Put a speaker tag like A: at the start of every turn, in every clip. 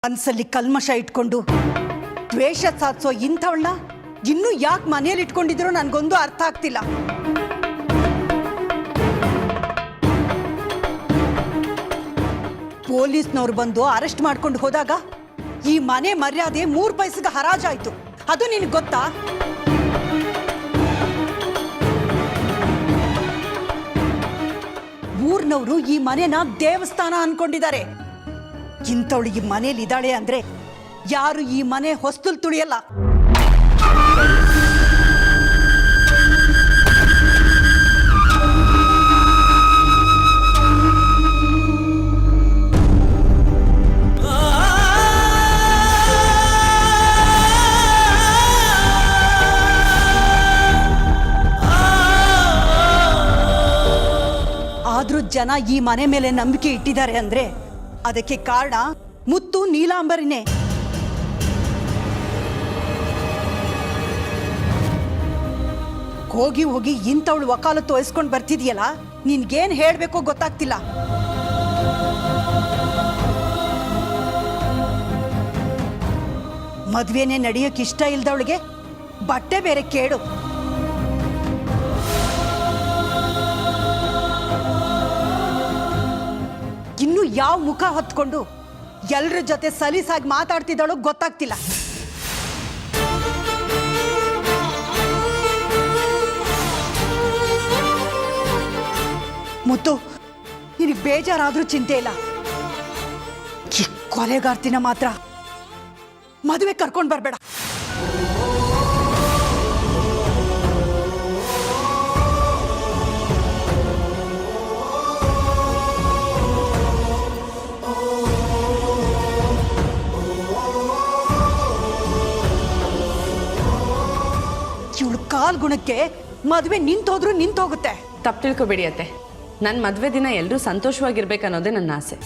A: ಮನಸ್ಸಲ್ಲಿ ಕಲ್ಮಶ ಇಟ್ಕೊಂಡು ದ್ವೇಷ ಸಾಧಿಸೋ ಇಂಥವಳನ್ನ ಇನ್ನೂ ಯಾಕೆ ಮನೆಯಲ್ಲಿ ಇಟ್ಕೊಂಡಿದ್ರು ನನಗೊಂದು ಅರ್ಥ ಆಗ್ತಿಲ್ಲ. ಪೊಲೀಸ್ನವ್ರು ಬಂದು ಅರೆಸ್ಟ್ ಮಾಡ್ಕೊಂಡು ಹೋದಾಗ ಈ ಮನೆ ಮರ್ಯಾದೆ 3 ಪೈಸೆಗೆ ಹರಾಜಾಯ್ತು. ಅದು ನಿನಗೆ ಗೊತ್ತಾ? ಊರ್ನವರು ಈ ಮನೆನ ದೇವಸ್ಥಾನ ಅನ್ಕೊಂಡಿದ್ದಾರೆ. ಇಂಥವಳು ಈ ಮನೇಲಿ ಇದ್ದಾಳೆ ಅಂದ್ರೆ ಯಾರು ಈ ಮನೆ ಹೊಸ್ತುಲ್ ತುಳಿಯಲ್ಲ. ಆದ್ರೂ ಜನ ಈ ಮನೆ ಮೇಲೆ ನಂಬಿಕೆ ಇಟ್ಟಿದ್ದಾರೆ ಅಂದ್ರೆ ಅದಕ್ಕೆ ಕಾರಣ ಮುತ್ತು ನೀಲಾಂಬರಿನೇ. ಹೋಗಿ ಹೋಗಿ ಇಂಥವಳು ವಕಾಲತ್ತು ವಹಿಸ್ಕೊಂಡು ಬರ್ತಿದೆಯಲ್ಲ, ನಿನ್ಗೇನ್ ಹೇಳ್ಬೇಕೋ ಗೊತ್ತಾಗ್ತಿಲ್ಲ. ಮದ್ವೆನೇ ನಡೆಯೋಕೆ ಇಷ್ಟ ಇಲ್ದವಳಿಗೆ ಬಟ್ಟೆ ಬೇರೆ ಕೇಳು. ಇನ್ನು ಯಾವ ಮುಖ ಹೊತ್ಕೊಂಡು ಎಲ್ಲರ ಜೊತೆ ಸಲೀಸಾಗಿ ಮಾತಾಡ್ತಿದ್ದಾಳೋ ಗೊತ್ತಾಗ್ತಿಲ್ಲ. ಮುತ್ತು, ನಿನಗೆ ಬೇಜಾರಾದ್ರೂ ಚಿಂತೆ ಇಲ್ಲ. ಈ ಕೊಲೆಗಾರ್ತಿನ ಮಾತ್ರ ಮದುವೆ ಕರ್ಕೊಂಡು ಬರ್ಬೇಡ. ಇವಳು ಕಾಲ್ ಗುಣಕ್ಕೆ ಮದುವೆ ನಿಂತೋದ್ರೂ ನಿಂತೋಗುತ್ತೆ.
B: ತಪ್ಪು ತಿಳ್ಕೊಬೇಡಿ ಅತ್ತೆ, ನನ್ನ ಮದುವೆ ದಿನ ಎಲ್ಲರೂ ಸಂತೋಷವಾಗಿರ್ಬೇಕನ್ನೋದೇ ನನ್ನ ಆಸೆ.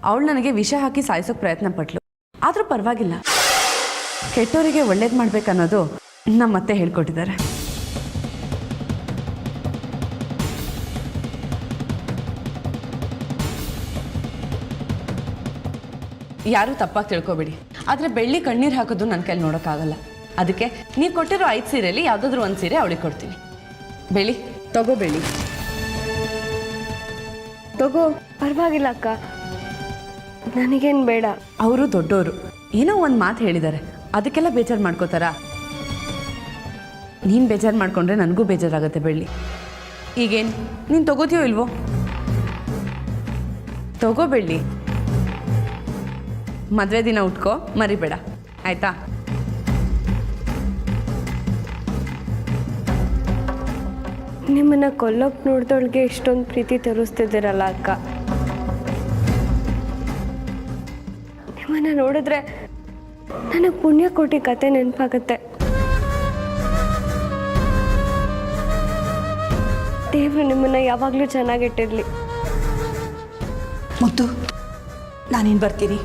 B: ಅವಳು ನನಗೆ ವಿಷ ಹಾಕಿ ಸಾಯಿಸೋಕೆ ಪ್ರಯತ್ನ ಪಟ್ಲು, ಆದರೂ ಪರವಾಗಿಲ್ಲ. ಕೆಟ್ಟವರಿಗೆ ಒಳ್ಳೇದು ಮಾಡ್ಬೇಕನ್ನೋದು ನಮ್ಮ ಅತ್ತೆ ಹೇಳ್ಕೊಟ್ಟಿದ್ದಾರೆ. ಯಾರೂ ತಪ್ಪಾಗಿ ತಿಳ್ಕೊಬೇಡಿ, ಆದರೆ ಬೆಳ್ಳಿ ಕಣ್ಣೀರು ಹಾಕೋದು ನನ್ನ ಕೈಲಿ ನೋಡೋಕ್ಕಾಗಲ್ಲ. ಅದಕ್ಕೆ ನೀವು ಕೊಟ್ಟಿರೋ 5 ಸೀರೆಯಲ್ಲಿ ಯಾವುದಾದ್ರೂ ಒಂದು ಸೀರೆ ಅವಳಿಗೆ ಕೊಡ್ತೀನಿ. ಬೆಳ್ಳಿ ತಗೋ, ಬೆಳ್ಳಿ
C: ತಗೋ. ಪರವಾಗಿಲ್ಲ ಅಕ್ಕ, ನನಗೇನು ಬೇಡ.
B: ಅವರು ದೊಡ್ಡವರು, ಏನೋ ಒಂದು ಮಾತು ಹೇಳಿದ್ದಾರೆ, ಅದಕ್ಕೆಲ್ಲ ಬೇಜಾರು ಮಾಡ್ಕೋತಾರಾ? ನೀನು ಬೇಜಾರು ಮಾಡ್ಕೊಂಡ್ರೆ ನನಗೂ ಬೇಜಾರಾಗುತ್ತೆ ಬೆಳ್ಳಿ. ಈಗೇನು ನೀನು ತಗೋತೀಯೋ ಇಲ್ವೋ? ತಗೋ ಬೆಳ್ಳಿ, ಮದುವೆ ದಿನ ಉಟ್ಕೋ, ಮರಿಬೇಡ ಆಯ್ತಾ?
C: ನಿಮ್ಮನ್ನ ಕೊಲ್ಲೋಕೆ ನೋಡ್ದೊಳಗೆ ಇಷ್ಟೊಂದು ಪ್ರೀತಿ ತೋರಿಸ್ತಿದ್ದೀರಲ್ಲ ಅಕ್ಕ. ನಿಮ್ಮನ್ನ ನೋಡಿದ್ರೆ ನನಗೆ ಪುಣ್ಯಕೋಟಿ ಕತೆ ನೆನಪಾಗುತ್ತೆ. ದೇವರು ನಿಮ್ಮನ್ನ ಯಾವಾಗಲೂ ಚೆನ್ನಾಗಿಟ್ಟಿರಲಿ.
A: ಮುತ್ತು, ನಾನೇನು ಬರ್ತೀನಿ.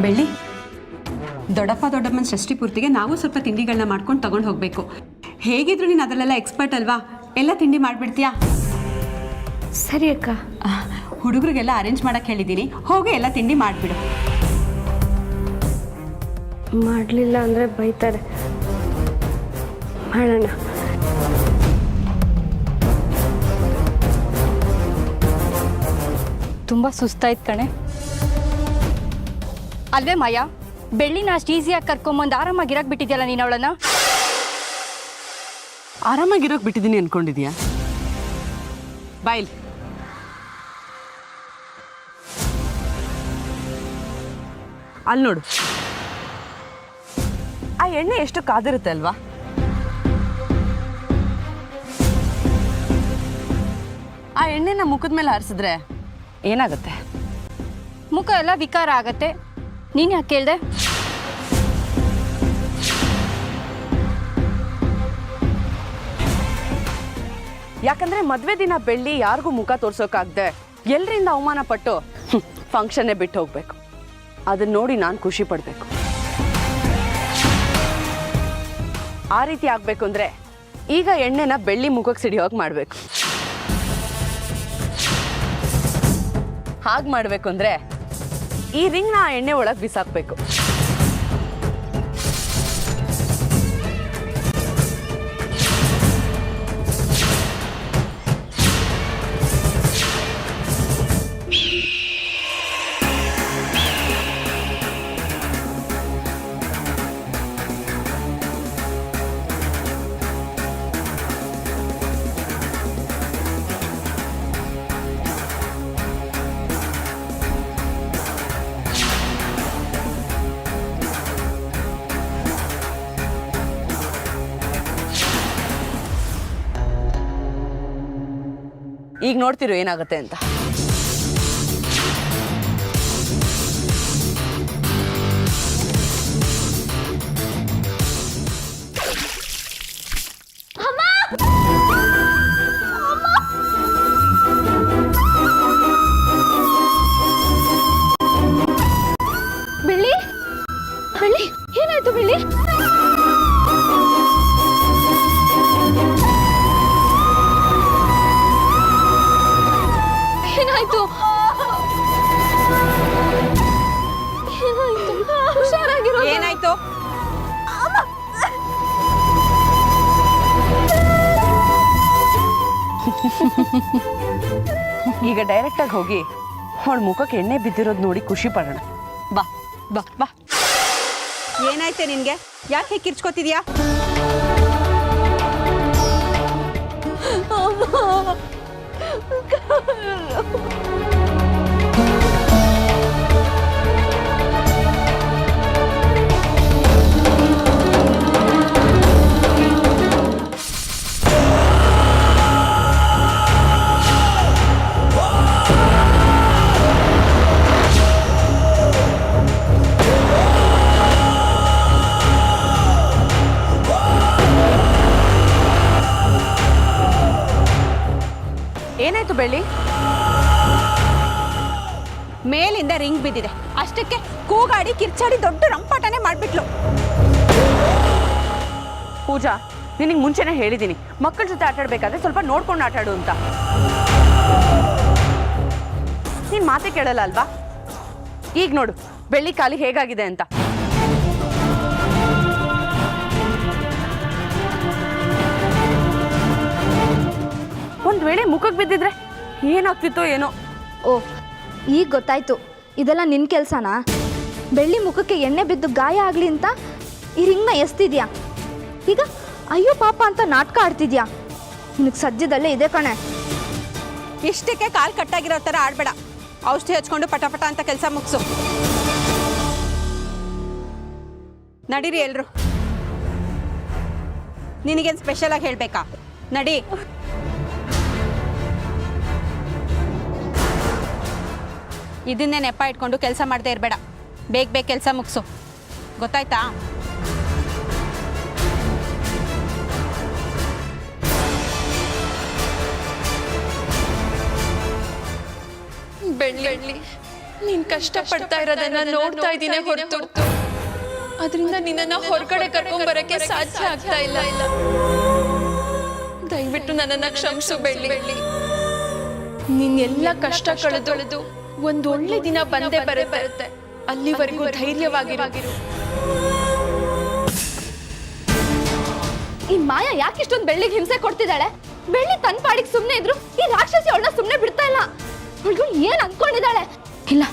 D: ಬೆಳ್ಳಿ, ದೊಡ್ಡಪ್ಪ ದೊಡ್ಡಮ್ಮನ ಷಷ್ಠಿ ಪೂರ್ತಿಗೆ ನಾವು ಸ್ವಲ್ಪ ತಿಂಡಿಗಳನ್ನ ಮಾಡ್ಕೊಂಡು ತಗೊಂಡು ಹೋಗಬೇಕು. ಹೇಗಿದ್ರು ನೀನು ಅದರಲ್ಲೆಲ್ಲ ಎಕ್ಸ್ಪರ್ಟ್ ಅಲ್ವಾ, ಎಲ್ಲ ತಿಂಡಿ ಮಾಡಿಬಿಡ್ತೀಯಾ?
C: ಸರಿ ಅಕ್ಕ.
D: ಹುಡುಗರಿಗೆಲ್ಲ ಅರೇಂಜ್ ಮಾಡೋಕ್ಕೆ ಹೇಳಿದ್ದೀನಿ, ಹೋಗಿ ಎಲ್ಲ ತಿಂಡಿ ಮಾಡಿಬಿಡು.
C: ಮಾಡಲಿಲ್ಲ ಅಂದರೆ ಬೈತಾರೆ. ಮಾಡೋಣ.
E: ತುಂಬ ಸುಸ್ತಾಯ್ತು ಕಣೆ. ಅಲ್ವೇ ಮಾಯಾ, ಬೆಳ್ಳಿನ ಅಷ್ಟು ಈಸಿಯಾಗಿ ಕರ್ಕೊಂಬಂದು ಆರಾಮಾಗಿರಕ್ಕೆ ಬಿಟ್ಟಿದ್ಯಲ್ಲ ನೀನು ಅವಳನ್ನ.
B: ಆರಾಮಾಗಿರೋಕೆ ಬಿಟ್ಟಿದ್ದೀನಿ ಅನ್ಕೊಂಡಿದ್ಯಾ? ಬಾಯ್ಲಿ. ಅಲ್ಲಿ ನೋಡು, ಆ ಎಣ್ಣೆ ಎಷ್ಟು ಕಾದಿರುತ್ತೆ ಅಲ್ವಾ? ಆ ಎಣ್ಣೆನ ಮುಖದ ಮೇಲೆ ಹಾರಿಸಿದ್ರೆ ಏನಾಗುತ್ತೆ?
E: ಮುಖ ಎಲ್ಲ ವಿಕಾರ ಆಗತ್ತೆ. ನೀನು ಯಾಕೆ ಕೇಳ್ದೆ?
B: ಯಾಕಂದ್ರೆ ಮದ್ವೆ ದಿನ ಬೆಳ್ಳಿ ಯಾರಿಗೂ ಮುಖ ತೋರ್ಸೋಕಾಗ್ದೆ ಎಲ್ರಿಂದ ಅವಮಾನ ಪಟ್ಟು ಫಂಕ್ಷನ್ನೇ ಬಿಟ್ಟು ಹೋಗ್ಬೇಕು. ಅದನ್ನ ನೋಡಿ ನಾನು ಖುಷಿ ಪಡ್ಬೇಕು. ಆ ರೀತಿ ಆಗ್ಬೇಕು ಅಂದ್ರೆ ಈಗ ಎಣ್ಣೆನ ಬೆಳ್ಳಿ ಮುಖಕ್ಕೆ ಸಿಡಿಯೋಕೆ ಮಾಡ್ಬೇಕು. ಹಾಗೆ ಮಾಡ್ಬೇಕು ಅಂದ್ರೆ ಈ ರಿಂಗ್ನ ಆ ಎಣ್ಣೆ ಒಳಗೆ ಬಿಸಾಕ್ಬೇಕು. ಈಗ ನೋಡ್ತಿರೋ ಏನಾಗುತ್ತೆ ಅಂತ.
E: ಬೆಳ್ಳಿ, ಬೆಳ್ಳಿ, ಏನಾಯ್ತು ಬೆಳ್ಳಿ? ಏನಾಯ್ತು? ಏನಾಯ್ತು? ಹುಷಾರಾಗಿರೋ.
D: ಏನಾಯ್ತು?
B: ಈಗ ಡೈರೆಕ್ಟಾಗಿ ಹೋಗಿ ಅವಳ ಮುಖಕ್ಕೆ ಎಣ್ಣೆ ಬಿದ್ದಿರೋದು ನೋಡಿ ಖುಷಿ ಪಡೋಣ. ಬಾ ಬಾ ಬಾ.
D: ಏನಾಯ್ತೆ ನಿನ್ಗೆ? ಯಾಕೆ ಹೇಗೆ ಕಿರ್ಚ್ಕೋತಿದ್ಯಾ?
B: ಏನಾಯ್ತು ಬೆಳ್ಳಿ?
D: ಮೇಲಿಂದ ರಿಂಗ್ ಬಿದ್ದಿದೆ, ಅಷ್ಟಕ್ಕೆ ಕೂಗಾಡಿ ಕಿರ್ಚಾಡಿ ದೊಡ್ಡ ರಂಪಾಟನೆ ಮಾಡ್ಬಿಟ್ಲು.
B: ಪೂಜಾ, ನಿನಗೆ ಮುಂಚೆನೇ ಹೇಳಿದ್ದೀನಿ ಮಕ್ಕಳ ಜೊತೆ ಆಟಾಡ್ಬೇಕಾದ್ರೆ ಸ್ವಲ್ಪ ನೋಡ್ಕೊಂಡು ಆಟಾಡು ಅಂತ. ನೀನ್ ಮಾತೆ ಕೇಳಲ್ಲ ಅಲ್ವಾ? ಈಗ ನೋಡು ಬೆಳ್ಳಿ ಕಾಲಿ ಹೇಗಾಗಿದೆ ಅಂತ. ಒಂದ್ ವೇಳೆ ಮುಖಕ್ಕೆ ಬಿದ್ದಿದ್ರೆ ಏನಾಗ್ತಿತ್ತೋ ಏನೋ.
F: ಓ, ಈಗ ಗೊತ್ತಾಯ್ತು, ಇದೆಲ್ಲ ನಿನ್ನ ಕೆಲಸನಾ? ಬೆಳ್ಳಿ ಮುಖಕ್ಕೆ ಎಣ್ಣೆ ಬಿದ್ದು ಗಾಯ ಆಗಲಿ ಅಂತ ಈ ರಿಂಗ್ನ ಎಸ್ತಿದ್ಯಾ? ಈಗ ಅಯ್ಯೋ ಪಾಪ ಅಂತ ನಾಟಕ ಆಡ್ತಿದ್ಯಾ? ನಿನಗೆ ಸದ್ಯದಲ್ಲೇ ಇದೆ ಕಣೆ.
D: ಇಷ್ಟಕ್ಕೆ ಕಾಲು ಕಟ್ಟಾಗಿರೋ ಥರ ಆಡಬೇಡ. ಔಷಧಿ ಹಚ್ಕೊಂಡು ಪಟ ಅಂತ ಕೆಲಸ ಮುಗಿಸು. ನಡೀರಿ ಎಲ್ರು. ನಿನಗೇನು ಸ್ಪೆಷಲ್ ಆಗಿ ಹೇಳಬೇಕಾ? ನಡಿ. ಇದನ್ನೇ ನೆಪ ಇಟ್ಕೊಂಡು ಕೆಲಸ ಮಾಡದೇ ಇರಬೇಡ. ಬೇಗ ಕೆಲಸ ಮುಗಿಸು, ಗೊತ್ತಾಯ್ತಾ?
G: ಬೆಳ್ಳಿ, ನೀನ್ ಕಷ್ಟ ಪಡ್ತಾ ಇರೋದನ್ನ ನೋಡ್ತಾ ಇದ್ದೀನಿ ಹೊರತು ಅದರಿಂದ ನಿನ್ನನ್ನ ಹೊರಗಡೆ ಕರ್ಕೊಂಡ್ ಬರಕ್ಕೆ ಸಾಧ್ಯ ಆಗ್ತಾ ಇಲ್ಲ. ದಯವಿಟ್ಟು ನನ್ನನ್ನ ಕ್ಷಮಿಸು ಬೆಳ್ಳಿ. ನೀನ್ ಎಲ್ಲ ಕಷ್ಟ ಕಳೆದು ಒಂದು ಒಳ್ಳೆ ದಿನ ಬಂದೇ ಬರುತ್ತೆ. ಅಲ್ಲಿವರೆಗೂ ಧೈರ್ಯವಾಗಿರು.
F: ಈ ಮಾಯಾ ಯಾಕೆ ಇಷ್ಟೊಂದು ಬೆಳ್ಳಿಗೆ ಹಿಂಸೆ ಕೊಡ್ತಿದ್ದಾಳೆ? ಬೆಳ್ಳಿ ತನ್ನ ಪಾಡಿಗೆ ಸುಮ್ಮನೆ ಇದ್ರು ಈ ರಾಕ್ಷಸಿ ಅವಳನ್ನ ಸುಮ್ಮನೆ ಬಿಡ್ತಾ ಇಲ್ಲ. ಅವಳಿಗೂ ಏನ್ ಅನ್ಕೊಂಡಿದ್ದಾಳೆ? ಇಲ್ಲ,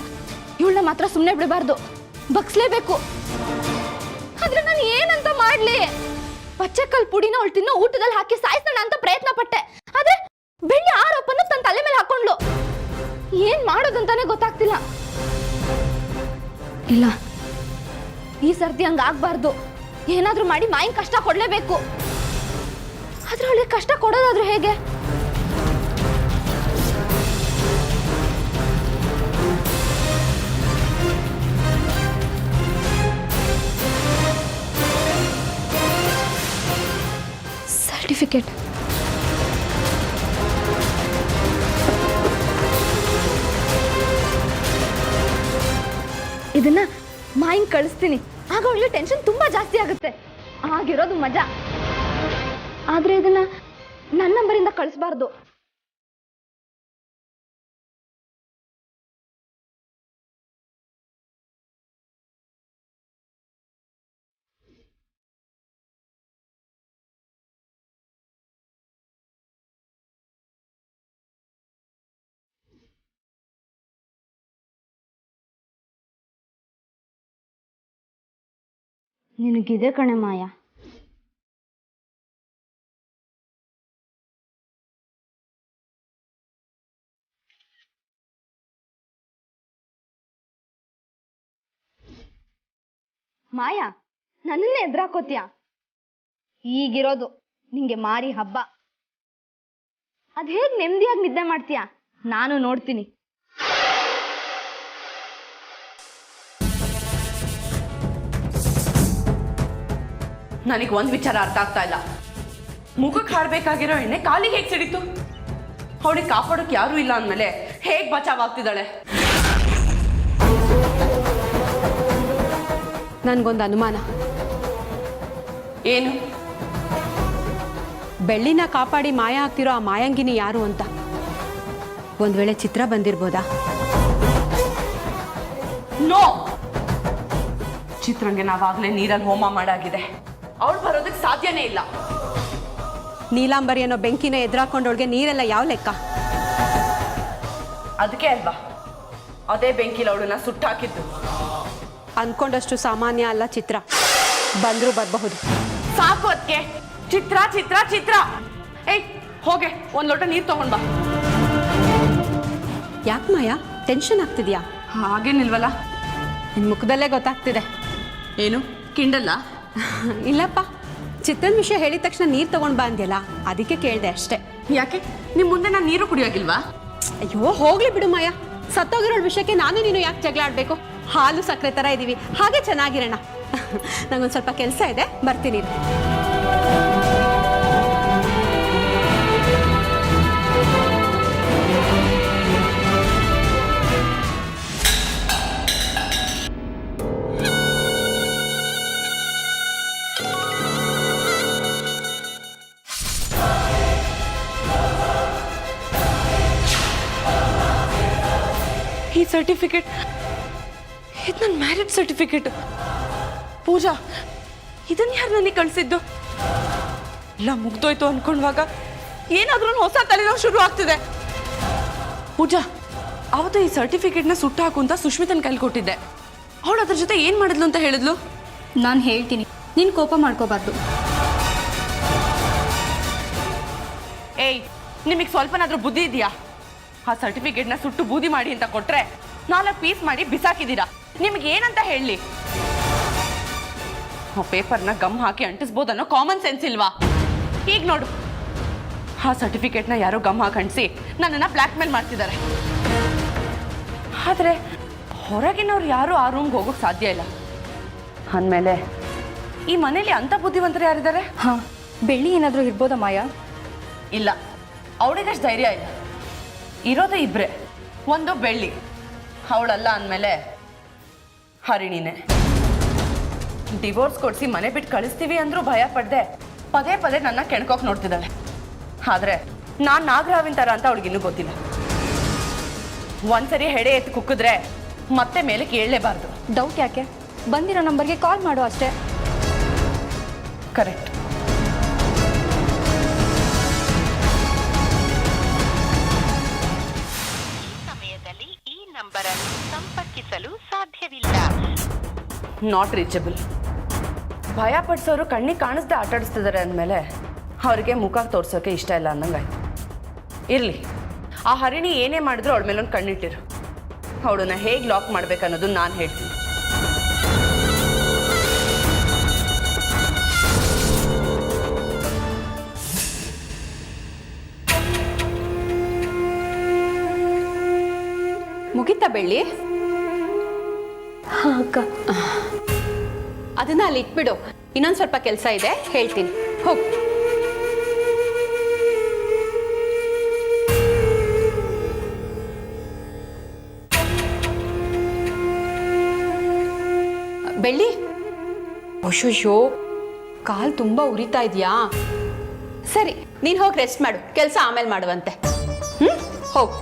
F: ಇವಳನ್ನ ಮಾತ್ರ ಸುಮ್ಮನೆ ಬಿಡಬಾರ್ದು, ಬಗ್ಸ್ಲೇಬೇಕು. ಆದ್ರೆ ನಾನು ಏನಂತ ಮಾಡ್ಲಿ? ಪಚ್ಚೆಕಲ್ ಪುಡಿನ ಅವಳು ತಿನ್ನೋ ಊಟದಲ್ಲಿ ಹಾಕಿ ಸಾಯಿಸೋಣ ಅಂತ ಪ್ರಯತ್ನ ಪಟ್ಟೆ. ಆದ್ರೆ ಬೆಳ್ಳಿ ಆರೋಪನ ತನ್ನ ಏನ್ ಮಾಡೋದಂತಾನೆ ಗೊತ್ತಾಗ್ತಿಲ್ಲ. ಇಲ್ಲ, ಈ ಸರ್ತಿ ಹಂಗ ಆಗ್ಬಾರ್ದು. ಏನಾದ್ರೂ ಮಾಡಿ ಮಾಯಿನ್ ಕಷ್ಟ ಕೊಡ್ಲೇಬೇಕು. ಆದ್ರೆ ಅವಳಿಗೆ ಕಷ್ಟ ಕೊಡೋದಾದ್ರೂ ಹೇಗೆ? ಸರ್ಟಿಫಿಕೇಟ್. ಇದನ್ನ ಮಾಯಿನ್ ಕಳಿಸ್ತೀನಿ. ಆಗ ಅವಳಿಗೆ ಟೆನ್ಷನ್ ತುಂಬಾ ಜಾಸ್ತಿ ಆಗುತ್ತೆ. ಆಗಿರೋದು ಮಜಾ. ಆದ್ರೆ ಇದನ್ನ ನನ್ನ ನಂಬರಿಂದ ಕಳಿಸ್ಬಾರ್ದು. ನಿನಗಿದೆ ಕಣೆ ಮಾಯಾ. ಮಾಯಾ, ನನ್ನನ್ನೇ ಎದುರಾಕೋತ್ಯಾ? ಈಗಿರೋದು ನಿಂಗೆ ಮಾರಿ ಹಬ್ಬ. ಅದ್ ಹೇಗ್ ನೆಮ್ಮದಿಯಾಗಿ ನಿದ್ದೆ ಮಾಡ್ತೀಯಾ? ನಾನು ನೋಡ್ತೀನಿ.
B: ನನಗೆ ಒಂದು ವಿಚಾರ ಅರ್ಥ ಆಗ್ತಾ ಇಲ್ಲ. ಮುಖಕ್ಕೆ ಹಾರಬೇಕಾಗಿರೋ ಎಣ್ಣೆ ಕಾಲಿಗೆ ಹೇಗೆ ಸಿಡಿತು? ಅವಳಿಗೆ ಕಾಪಾಡೋಕೆ ಯಾರೂ ಇಲ್ಲ ಅಂದಮೇಲೆ ಹೇಗೆ ಬಚಾವ್ ಆಗ್ತಿದ್ದಾಳೆ?
D: ನನಗೊಂದು ಅನುಮಾನ.
B: ಏನು?
D: ಬೆಳ್ಳಿನ ಕಾಪಾಡಿ ಮಾಯ ಆಗ್ತಿರೋ ಆ ಮಾಯಾಂಗಿನಿ ಯಾರು ಅಂತ. ಒಂದ್ ವೇಳೆ ಚಿತ್ರ ಬಂದಿರ್ಬೋದಾ?
B: ನೋ, ಚಿತ್ರಂಗೆ ನಾವಾಗಲೇ ನೀರಲ್ಲಿ ಹೋಮ ಮಾಡಾಗಿದೆ. ಅವಳು ಬರೋದಕ್ಕೆ ಸಾಧ್ಯನೇ ಇಲ್ಲ.
D: ನೀಲಾಂಬರಿ ಅನ್ನೋ ಬೆಂಕಿನ ಎದುರಾಕೊಂಡವಳಿಗೆ ನೀರೆಲ್ಲ ಯಾವ ಲೆಕ್ಕ?
B: ಅದಕ್ಕೆ ಅಲ್ವಾ ಅದೇ ಬೆಂಕಿಲ ಅವಳನ್ನ ಸುಟ್ಟಾಕಿದ್ದು.
D: ಅನ್ಕೊಂಡಷ್ಟು ಸಾಮಾನ್ಯ ಅಲ್ಲ ಚಿತ್ರ. ಬಂದ್ರು ಬರಬಹುದು.
B: ಸಾಕು ಅದಕ್ಕೆ. ಚಿತ್ರ ಚಿತ್ರ ಚಿತ್ರ. ಏಯ್, ಹೋಗೆ ಒಂದ್ ಲೋಟ ನೀರು ತಗೊಂಡ್ ಬಾ.
D: ಯಾಕೆ ಮಾಯಾ, ಟೆನ್ಷನ್ ಆಗ್ತಿದ್ಯಾ?
B: ಹಾಗೇನಿಲ್ವಲ್ಲ,
D: ನಿನ್ ಮುಖದಲ್ಲೇ ಗೊತ್ತಾಗ್ತಿದೆ.
B: ಏನು ಕಿಂಡಲ್ಲ?
D: ಇಲ್ಲಪ್ಪ, ಚಿತ್ರನ ವಿಷಯ ಹೇಳಿದ ತಕ್ಷಣ ನೀರು ತಗೊಂಡ್ ಬಾ ಅಂದ್ಯಲ್ಲ, ಅದಕ್ಕೆ ಕೇಳಿದೆ ಅಷ್ಟೇ.
B: ಯಾಕೆ ನಿಮ್ ಮುಂದೆ ನಾನು ನೀರು ಕುಡಿಯೋಗಿಲ್ವಾ?
D: ಅಯ್ಯೋ ಹೋಗ್ಲಿ ಬಿಡು ಮಾಯಾ. ಸತ್ತೋಗಿರೋ ವಿಷಯಕ್ಕೆ ನಾನು ನೀನು ಯಾಕೆ ಜಗಳ ಆಡ್ಬೇಕು? ಹಾಲು ಸಕ್ಕರೆ ತರ ಇದೀವಿ, ಹಾಗೆ ಚೆನ್ನಾಗಿರೋಣ. ನಂಗೊಂದು ಸ್ವಲ್ಪ ಕೆಲಸ ಇದೆ, ಬರ್ತೀನಿ.
B: ಈ ಸರ್ಟಿಫಿಕೇಟ್ ಇದು ನನ್ನ ಮ್ಯಾರೇಜ್ ಸರ್ಟಿಫಿಕೇಟ್. ಪೂಜಾ, ಇದನ್ನ ಯಾರು ನನಗೆ ಕಳಿಸಿದ್ದು? ಇಲ್ಲ ಮುಗ್ದೋಯ್ತು ಅನ್ಕೊಂಡವಾಗ ಏನಾದ್ರೂ ಹೊಸ ತಲೆನೋವು ಶುರು ಆಗ್ತಿದೆ. ಪೂಜಾ, ಅವತ್ತು ಈ ಸರ್ಟಿಫಿಕೇಟ್ನ ಸುಟ್ಟು ಹಾಕು ಅಂತ ಸುಷ್ಮಿತನ ಕೈಲಿ ಕೊಟ್ಟಿದ್ದೆ. ಅವಳು ಅದ್ರ ಜೊತೆ ಏನು ಮಾಡಿದ್ಲು ಅಂತ ಹೇಳಿದ್ಲು?
E: ನಾನು ಹೇಳ್ತೀನಿ, ನೀನು ಕೋಪ ಮಾಡ್ಕೋಬಾರ್ದು.
B: ಏಯ್, ನಿಮಗೆ ಸ್ವಲ್ಪನಾದ್ರೂ ಬುದ್ಧಿ ಇದೆಯಾ? ಆ ಸರ್ಟಿಫಿಕೇಟ್ನ ಸುಟ್ಟು ಬೂದಿ ಮಾಡಿ ಅಂತ ಕೊಟ್ರೆ 4 ಪೀಸ್ ಮಾಡಿ ಬಿಸಾಕಿದ್ದೀರಾ. ನಿಮ್ಗೆ ಏನಂತ ಹೇಳಿ? ಆ ಪೇಪರ್ನ ಗಮ್ ಹಾಕಿ ಅಂಟಿಸ್ಬೋದು ಅನ್ನೋ ಕಾಮನ್ ಸೆನ್ಸ್ ಇಲ್ವಾ? ಈಗ ನೋಡು, ಆ ಸರ್ಟಿಫಿಕೇಟ್ನ ಯಾರೋ ಗಮ್ ಹಾಕಿ ಅಂಟಿಸಿ ನನ್ನನ್ನು ಬ್ಲ್ಯಾಕ್ ಮೇಲ್ ಮಾಡ್ತಿದ್ದಾರೆ. ಆದರೆ ಹೊರಗಿನವ್ರು ಯಾರು ಆ ರೂಮ್ಗೆ ಹೋಗೋಕೆ ಸಾಧ್ಯ ಇಲ್ಲ ಅಂದಮೇಲೆ ಈ ಮನೇಲಿ ಅಂಥ ಬುದ್ಧಿವಂತರು ಯಾರಿದ್ದಾರೆ?
E: ಹಾಂ, ಬೆಳ್ಳಿ ಏನಾದರೂ ಇರ್ಬೋದಾ ಮಾಯಾ?
B: ಇಲ್ಲ, ಅವಳಿಗಷ್ಟು ಧೈರ್ಯ ಇಲ್ಲ. ಇರೋದೇ ಇಬ್ರೆ, ಒಂದು ಬೆಳ್ಳಿ, ಅವಳಲ್ಲ ಅಂದಮೇಲೆ ಹರಿಣಿನೇ. ಡಿವೋರ್ಸ್ ಕೊಡಿಸಿ ಮನೆ ಬಿಟ್ಟು ಕಳಿಸ್ತೀವಿ ಅಂದ್ರೂ ಭಯ ಪಡ್ದೆ ಪದೇ ಪದೇ ನನ್ನ ಕೆಣ್ಕೋಕ್ ನೋಡ್ತಿದ್ದಾಳೆ. ಆದರೆ ನಾನು ನಾಗರಾವಿನ ಥರ ಅಂತ ಅವಳಿಗಿನ್ನೂ ಗೊತ್ತಿಲ್ಲ. ಒಂದ್ಸರಿ ಹೆಡೆ ಎತ್ತು ಕುಕ್ಕಿದ್ರೆ ಮತ್ತೆ ಮೇಲೆ ಕೇಳಲೇಬಾರ್ದು.
E: ಡೌಟ್ ಯಾಕೆ? ಬಂದಿರೋ ನಂಬರ್ಗೆ ಕಾಲ್ ಮಾಡು ಅಷ್ಟೇ.
B: ಕರೆಕ್ಟ್.
H: ಸಮಯದಲ್ಲಿ ಈ ನಂಬರ್ ಅನ್ನು ಸಂಪರ್ಕಿಸಲು ಸಾಧ್ಯವಿಲ್ಲ.
B: Not reachable. ಭಯ ಪಡಿಸೋರು ಕಣ್ಣಿಗೆ ಕಾಣಿಸ್ದೆ ಆಟಾಡಿಸ್ತಿದ್ದಾರೆ ಅಂದಮೇಲೆ ಅವ್ರಿಗೆ ಮುಖ ತೋರ್ಸೋಕೆ ಇಷ್ಟ ಇಲ್ಲ ಅನ್ನಂಗಾಯ್ತು. ಇರಲಿ, ಆ ಹರಿಣಿ ಏನೇ ಮಾಡಿದ್ರು ಅವಳ ಮೇಲೊಂದು ಕಣ್ಣಿಟ್ಟಿರು. ಅವಳನ್ನ ಹೇಗೆ ಲಾಕ್ ಮಾಡ್ಬೇಕನ್ನೋದು ನಾನು ಹೇಳ್ತೀನಿ.
D: ಮುಗಿತಾ ಬೆಳ್ಳಿ?
C: ಹಾಂ ಅಕ್ಕ.
D: ಅದನ್ನ ಅಲ್ಲಿ ಇಟ್ಬಿಡು, ಇನ್ನೊಂದು ಸ್ವಲ್ಪ ಕೆಲಸ ಇದೆ, ಹೇಳ್ತೀನಿ. ಹೋಗು. ಬೆಳ್ಳಿ, ಅಯ್ಯೋ ಕಾಲು ತುಂಬ ಉರಿತಾ ಇದೆಯಾ? ಸರಿ, ನೀನು ಹೋಗಿ ರೆಸ್ಟ್ ಮಾಡು, ಕೆಲಸ ಆಮೇಲೆ ಮಾಡುವಂತೆ. ಹೋಗು.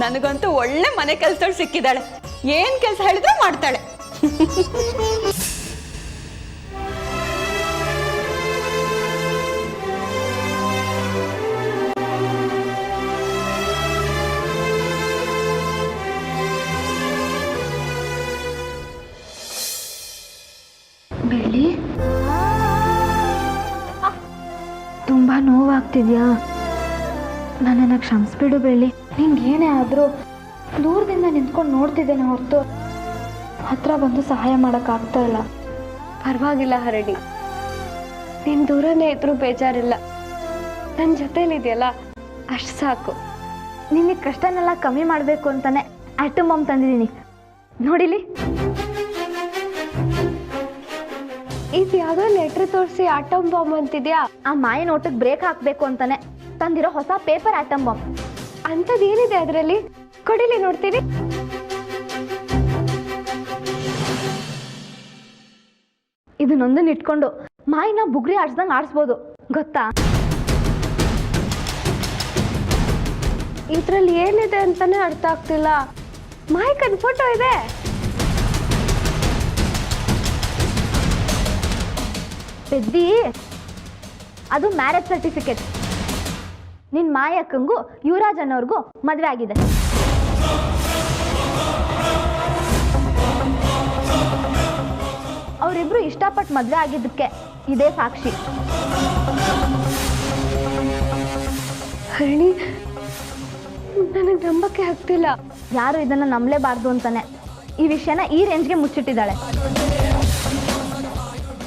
D: ನನಗಂತೂ ಒಳ್ಳೆ ಮನೆ ಕೆಲಸದಳು ಸಿಕ್ಕಿದ್ದಾಳೆ. ಏನ್ ಕೆಲಸ ಹೇಳಿದ್ರೆ ಮಾಡ್ತಾಳೆ.
C: ಬೆಳ್ಳಿ, ತುಂಬ ನೋವಾಗ್ತಿದ್ಯಾ? ನನ್ನನ್ನು ಕ್ಷಮಿಸ್ಬಿಡು ಬೆಳ್ಳಿ. ನಿಂಗೆ ಏನೇ ಆದರೂ ದೂರದಿಂದ ನಿಂತ್ಕೊಂಡು ನೋಡ್ತಿದ್ದೇನೆ ಹೊರತು ಹತ್ರ ಬಂದು ಸಹಾಯ ಮಾಡೋಕ್ಕಾಗ್ತಾ ಇಲ್ಲ. ಪರವಾಗಿಲ್ಲ ಹರಡಿ, ನೀನು ದೂರನೇ ಇದ್ರೂ ಬೇಜಾರಿಲ್ಲ. ನನ್ನ ಜೊತೇಲಿದೆಯಲ್ಲ ಅಷ್ಟು ಸಾಕು. ನಿನಗೆ ಕಷ್ಟನೆಲ್ಲ ಕಮ್ಮಿ ಮಾಡಬೇಕು ಅಂತಾನೆ ಆಟಮ್ ಬಾಂಬ್ ತಂದಿದ್ದೀನಿ, ನೋಡಿಲಿ. ಇದು ಯಾವುದೋ ಲೆಟ್ರ್ ತೋರಿಸಿ ಆಟಮ್ ಬಾಂಬ್ ಅಂತಿದ್ಯಾ? ಆ ಮಾಯ ನೋಟಕ್ಕೆ ಬ್ರೇಕ್ ಹಾಕಬೇಕು ಅಂತಾನೆ ತಂದಿರೋ ಹೊಸ ಪೇಪರ್ ಆಟಮ್ ಬಾಂಬ್. ಅಂಥದ್ದೇನಿದೆ ಅದರಲ್ಲಿ? ಕೊಡಿಲಿ ನೋಡ್ತೀರಿ. ಇದನ್ನೊಂದನ್ನ ಇಟ್ಕೊಂಡು ಮಾಯಿನ ಬುಗ್ರಿ ಆಡ್ಸ್ದಂಗೆ ಆಡಿಸ್ಬೋದು, ಗೊತ್ತಾ? ಇದ್ರಲ್ಲಿ ಏನಿದೆ ಅಂತಾನೆ ಅರ್ಥ ಆಗ್ತಿಲ್ಲ. ಮಾಯಿಕನ್ ಫೋಟೋ ಇದೆ. ಪೆದ್ದಿ, ಅದು ಮ್ಯಾರೇಜ್ ಸರ್ಟಿಫಿಕೇಟ್. ನಿನ್ನ ಮಾಯಕ್ಕಂಗೂ ಯುವರಾಜ್ ಅನ್ನೋರ್ಗೂ ಮದುವೆ ಆಗಿದೆ. ಅವರಿಬ್ರು ಇಷ್ಟಪಟ್ಟು ಮದುವೆ ಆಗಿದ್ದಕ್ಕೆ ಇದೇ ಸಾಕ್ಷಿ. ಹರಣಿ, ನನಗೆ ನಂಬಕ್ಕೆ ಆಗ್ತಿಲ್ಲ. ಯಾರು ಇದನ್ನು ನಂಬಲೇಬಾರ್ದು ಅಂತಾನೆ ಈ ವಿಷಯನ ಈ ರೇಂಜ್ಗೆ ಮುಚ್ಚಿಟ್ಟಿದ್ದಾಳೆ.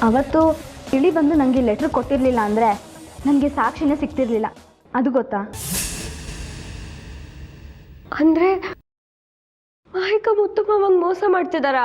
C: ಅವತ್ತು ಇಳಿ ಬಂದು ನನಗೆ ಲೆಟ್ರ್ ಕೊಟ್ಟಿರಲಿಲ್ಲ ಅಂದರೆ ನನಗೆ ಸಾಕ್ಷಿನೇ ಸಿಗ್ತಿರ್ಲಿಲ್ಲ, ಅದು ಗೊತ್ತಾ? ಅಂದರೆ ಮಾಯಿಕ ಮುತ್ತು ಮಾವಂಗೆ ಮೋಸ ಮಾಡ್ತಿದ್ದಾರಾ?